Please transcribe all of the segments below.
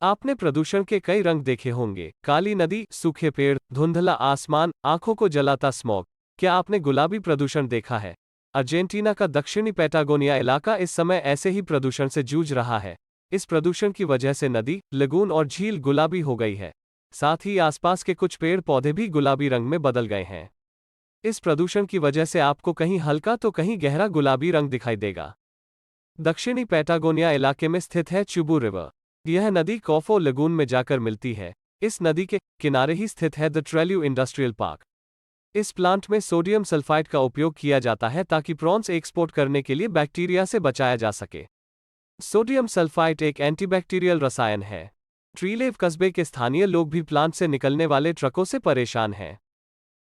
आपने प्रदूषण के कई रंग देखे होंगे, काली नदी, सूखे पेड़, धुंधला आसमान, आंखों को जलाता स्मॉग। क्या आपने गुलाबी प्रदूषण देखा है? अर्जेंटीना का दक्षिणी पैटागोनिया इलाका इस समय ऐसे ही प्रदूषण से जूझ रहा है। इस प्रदूषण की वजह से नदी, लगून और झील गुलाबी हो गई है। साथ ही आसपास के कुछ पेड़ पौधे भी गुलाबी रंग में बदल गए हैं। इस प्रदूषण की वजह से आपको कहीं हल्का तो कहीं गहरा गुलाबी रंग दिखाई देगा। दक्षिणी पैटागोनिया इलाके में स्थित है चुबू रिवर। यह नदी कॉफो लगून में जाकर मिलती है। इस नदी के किनारे ही स्थित है द ट्रेल्यू इंडस्ट्रियल पार्क। इस प्लांट में सोडियम सल्फाइड का उपयोग किया जाता है ताकि प्रॉन्स एक्सपोर्ट करने के लिए बैक्टीरिया से बचाया जा सके। सोडियम सल्फाइड एक एंटीबैक्टीरियल रसायन है। ट्रीलेव कस्बे के स्थानीय लोग भी प्लांट से निकलने वाले ट्रकों से परेशान हैं।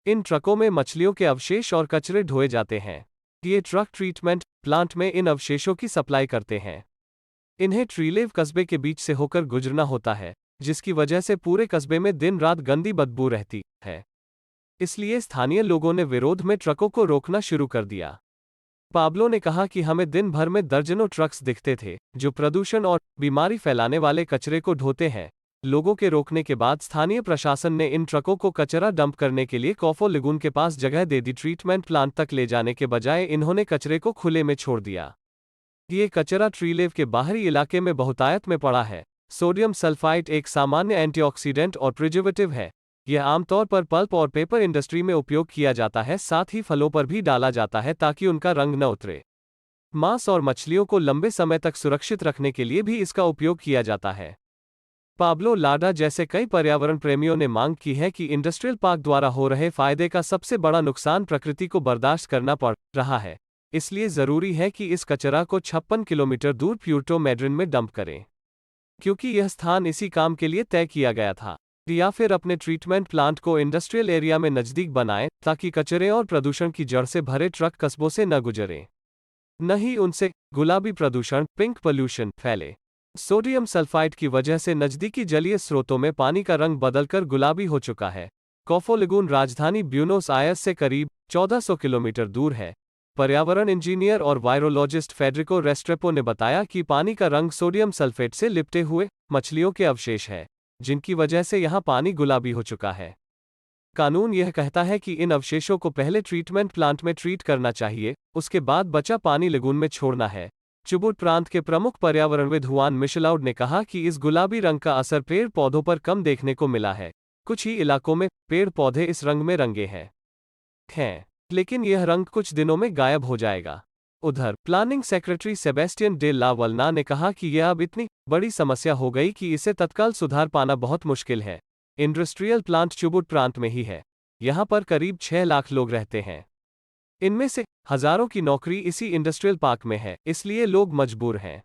इन ट्रकों में मछलियों के अवशेष और कचरे ढोए जाते हैं। ये ट्रक ट्रीटमेंट प्लांट में इन अवशेषों की सप्लाई करते हैं। इन्हें ट्रीलेव कस्बे के बीच से होकर गुजरना होता है, जिसकी वजह से पूरे कस्बे में दिन रात गंदी बदबू रहती है। इसलिए स्थानीय लोगों ने विरोध में ट्रकों को रोकना शुरू कर दिया। पाब्लो ने कहा कि हमें दिन भर में दर्जनों ट्रक्स दिखते थे, जो प्रदूषण और बीमारी फैलाने वाले कचरे को ढोते हैं। लोगों के रोकने के बाद स्थानीय प्रशासन ने इन ट्रकों को कचरा डंप करने के लिए कॉफो लगून के पास जगह दे दी। ट्रीटमेंट प्लांट तक ले जाने के बजाय इन्होंने कचरे को खुले में छोड़ दिया। ये कचरा ट्रीलेव के बाहरी इलाके में बहुतायत में पड़ा है। सोडियम सल्फाइड एक सामान्य एंटीऑक्सीडेंट और प्रिजर्वेटिव है। यह आमतौर पर पल्प और पेपर इंडस्ट्री में उपयोग किया जाता है, साथ ही फलों पर भी डाला जाता है ताकि उनका रंग न उतरे। मांस और मछलियों को लंबे समय तक सुरक्षित रखने के लिए भी इसका उपयोग किया जाता है। पाब्लो लाडा जैसे कई पर्यावरण प्रेमियों ने मांग की है कि इंडस्ट्रियल पार्क द्वारा हो रहे फायदे का सबसे बड़ा नुकसान प्रकृति को बर्दाश्त करना पड़ रहा है। इसलिए जरूरी है कि इस कचरा को 56 किलोमीटर दूर प्यूर्टो मैड्रिन में डंप करें, क्योंकि यह स्थान इसी काम के लिए तय किया गया था। या फिर अपने ट्रीटमेंट प्लांट को इंडस्ट्रियल एरिया में नजदीक बनाएं, ताकि कचरे और प्रदूषण की जड़ से भरे ट्रक कस्बों से न गुजरें, न ही उनसे गुलाबी प्रदूषण, पिंक पोल्यूशन, फैले। सोडियम सल्फाइड की वजह से नजदीकी जलीय स्रोतों में पानी का रंग बदलकर गुलाबी हो चुका है। कॉफो लगून राजधानी ब्यूनोस आयर्स से करीब 1400 किलोमीटर दूर है। पर्यावरण इंजीनियर और वायरोलॉजिस्ट फेडरिको रेस्ट्रेपो ने बताया कि पानी का रंग सोडियम सल्फेट से लिपटे हुए मछलियों के अवशेष है, जिनकी वजह से यहां पानी गुलाबी हो चुका है। कानून यह कहता है कि इन अवशेषों को पहले ट्रीटमेंट प्लांट में ट्रीट करना चाहिए, उसके बाद बचा पानी लगून में छोड़ना है। चुबुट प्रांत के प्रमुख पर्यावरणविद हुआन मिशेलाउड ने कहा कि इस गुलाबी रंग का असर पेड़ पौधों पर कम देखने को मिला है। कुछ ही इलाकों में पेड़ पौधे इस रंग में रंगे हैं, लेकिन यह रंग कुछ दिनों में गायब हो जाएगा। उधर planning secretary Sebastian de la Valna ने कहा कि यह अब इतनी बड़ी समस्या हो गई कि इसे तत्काल सुधार पाना बहुत मुश्किल है। इंडस्ट्रियल प्लांट चुबुट प्रांत में ही है। यहां पर करीब 6 लाख लोग रहते हैं। इनमें से हजारों की नौकरी इसी इंडस्ट्रियल पार्क में है, इसलिए लोग मजबूर हैं।